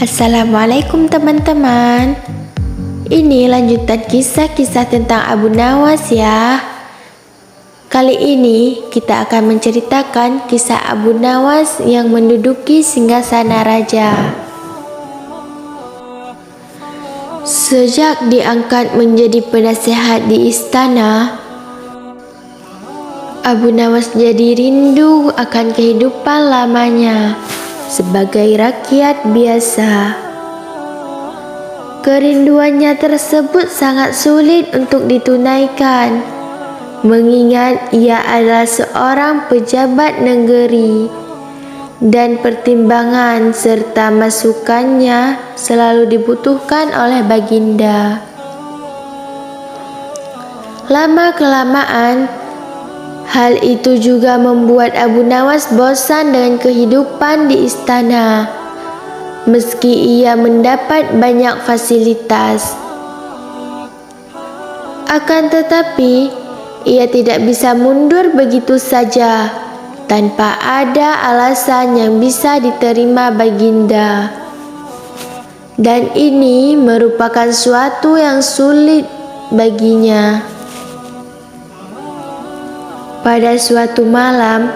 Assalamualaikum teman-teman. Ini lanjutan kisah-kisah tentang Abu Nawas ya. Kali ini kita akan menceritakan kisah Abu Nawas yang menduduki singgasana raja. Sejak diangkat menjadi penasehat di istana, Abu Nawas jadi rindu akan kehidupan lamanya sebagai rakyat biasa. Kerinduannya tersebut sangat sulit untuk ditunaikan, mengingat ia adalah seorang pejabat negeri dan pertimbangan serta masukannya selalu dibutuhkan oleh baginda. Lama-kelamaan, hal itu juga membuat Abu Nawas bosan dengan kehidupan di istana, meski ia mendapat banyak fasilitas. Akan tetapi, ia tidak bisa mundur begitu saja tanpa ada alasan yang bisa diterima baginda. Dan ini merupakan suatu yang sulit baginya. Pada suatu malam,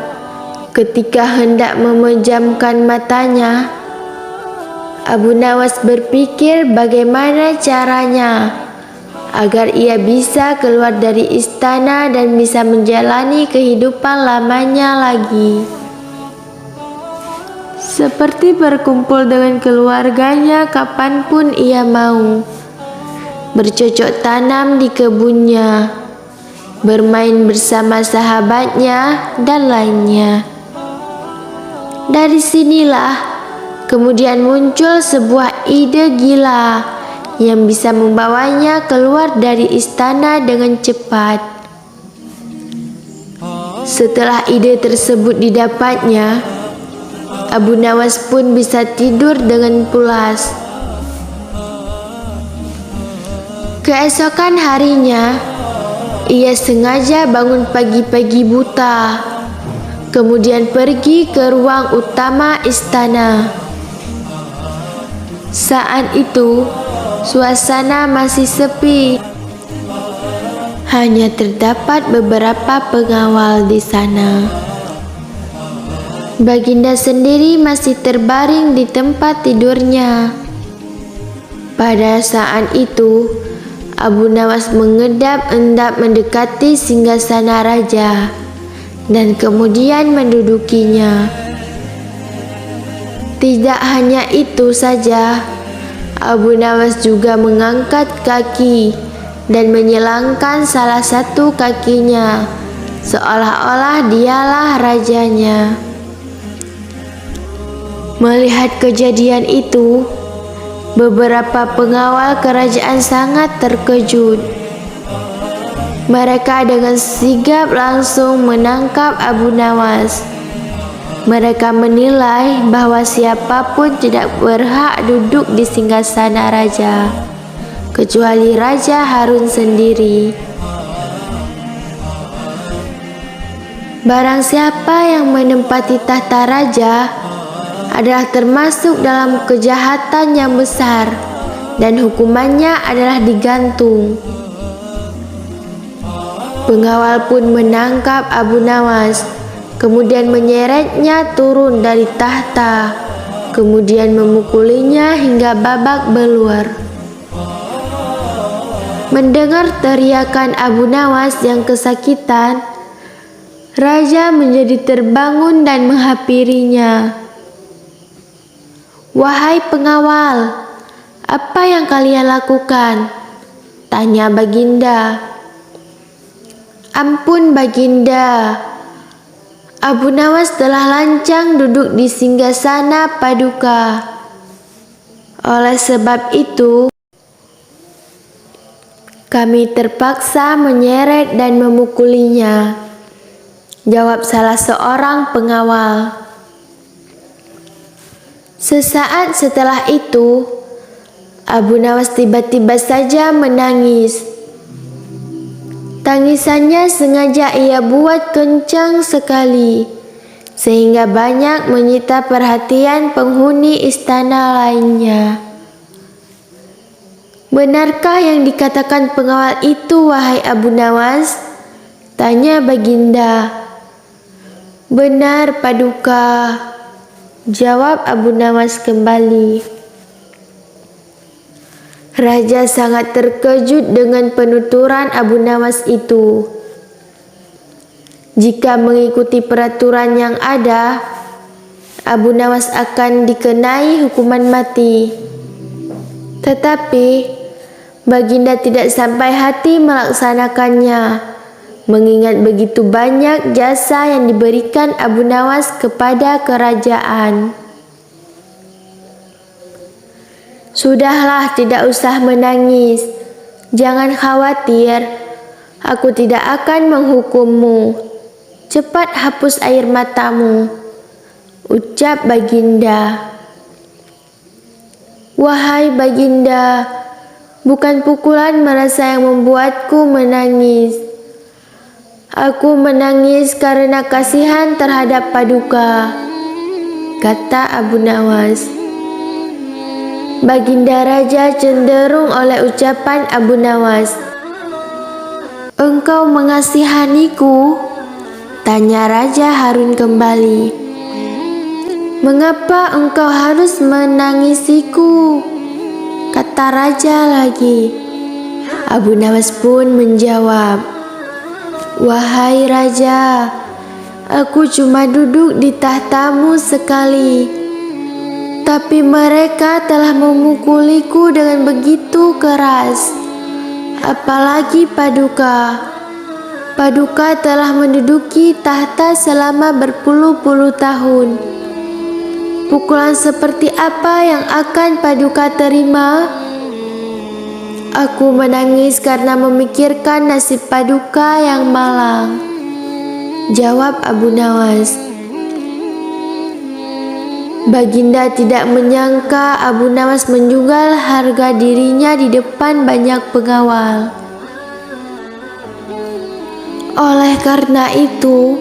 ketika hendak memejamkan matanya, Abu Nawas berpikir bagaimana caranya agar ia bisa keluar dari istana dan bisa menjalani kehidupan lamanya lagi. Seperti berkumpul dengan keluarganya kapanpun ia mau, bercocok tanam di kebunnya, bermain bersama sahabatnya, dan lainnya. Dari sinilah kemudian muncul sebuah ide gila yang bisa membawanya keluar dari istana dengan cepat. Setelah ide tersebut didapatnya, Abu Nawas pun bisa tidur dengan pulas. Keesokan harinya, ia sengaja bangun pagi-pagi buta, kemudian pergi ke ruang utama istana. Saat itu, suasana masih sepi. Hanya terdapat beberapa pengawal di sana. Baginda sendiri masih terbaring di tempat tidurnya. Pada saat itu, Abu Nawas mengedap-endap mendekati singgasana raja dan kemudian mendudukinya. Tidak hanya itu saja, Abu Nawas juga mengangkat kaki dan menyilangkan salah satu kakinya, seolah-olah dialah rajanya. Melihat kejadian itu, beberapa pengawal kerajaan sangat terkejut. Mereka dengan sigap langsung menangkap Abu Nawas. Mereka menilai bahwa siapapun tidak berhak duduk di singgasana raja, kecuali Raja Harun sendiri. Barang siapa yang menempati tahta raja adalah termasuk dalam kejahatan yang besar dan hukumannya adalah digantung. Pengawal pun menangkap Abu Nawas, kemudian menyeretnya turun dari tahta, kemudian memukulinya hingga babak belur. Mendengar teriakan Abu Nawas yang kesakitan, raja menjadi terbangun dan menghampirinya. "Wahai pengawal, apa yang kalian lakukan?" tanya baginda. "Ampun baginda, Abu Nawas telah lancang duduk di singgasana paduka. Oleh sebab itu, kami terpaksa menyeret dan memukulinya," jawab salah seorang pengawal. Sesaat setelah itu, Abu Nawas tiba-tiba saja menangis. Tangisannya sengaja ia buat kencang sekali sehingga banyak menyita perhatian penghuni istana lainnya. "Benarkah yang dikatakan pengawal itu, wahai Abu Nawas?" tanya Baginda. "Benar, Paduka," jawab Abu Nawas kembali. Raja sangat terkejut dengan penuturan Abu Nawas itu. Jika mengikuti peraturan yang ada, Abu Nawas akan dikenai hukuman mati. Tetapi Baginda tidak sampai hati melaksanakannya, mengingat begitu banyak jasa yang diberikan Abu Nawas kepada kerajaan. "Sudahlah, tidak usah menangis. Jangan khawatir, aku tidak akan menghukummu. Cepat hapus air matamu," ucap Baginda. "Wahai Baginda, bukan pukulan merasa yang membuatku menangis. Aku menangis karena kasihan terhadap Paduka," kata Abu Nawas. Baginda Raja cenderung oleh ucapan Abu Nawas. "Engkau mengasihaniku?" tanya Raja Harun kembali. "Mengapa engkau harus menangisiku?" kata Raja lagi. Abu Nawas pun menjawab, "Wahai Raja, aku cuma duduk di tahtamu sekali. Tapi mereka telah memukuliku dengan begitu keras. Apalagi Paduka. Paduka telah menduduki tahta selama berpuluh-puluh tahun. Pukulan seperti apa yang akan Paduka terima?" "Aku menangis karena memikirkan nasib Paduka yang malang," jawab Abu Nawas. Baginda tidak menyangka Abu Nawas menjual harga dirinya di depan banyak pengawal. Oleh karena itu,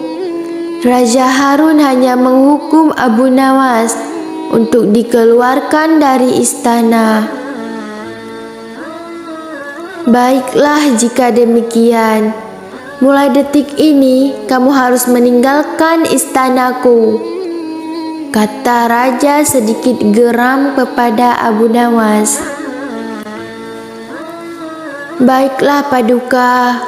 Raja Harun hanya menghukum Abu Nawas untuk dikeluarkan dari istana. "Baiklah jika demikian. Mulai detik ini kamu harus meninggalkan istanaku," kata Raja sedikit geram kepada Abu Nawas. "Baiklah Paduka,"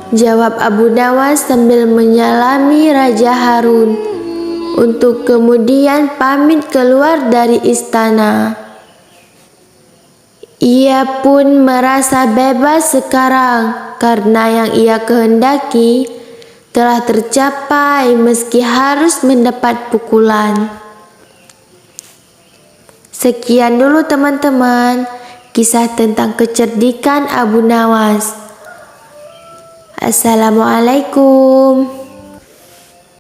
jawab Abu Nawas sambil menyalami Raja Harun untuk kemudian pamit keluar dari istana. Ia pun merasa bebas sekarang karena yang ia kehendaki telah tercapai meski harus mendapat pukulan. Sekian dulu teman-teman, kisah tentang kecerdikan Abu Nawas. Assalamualaikum.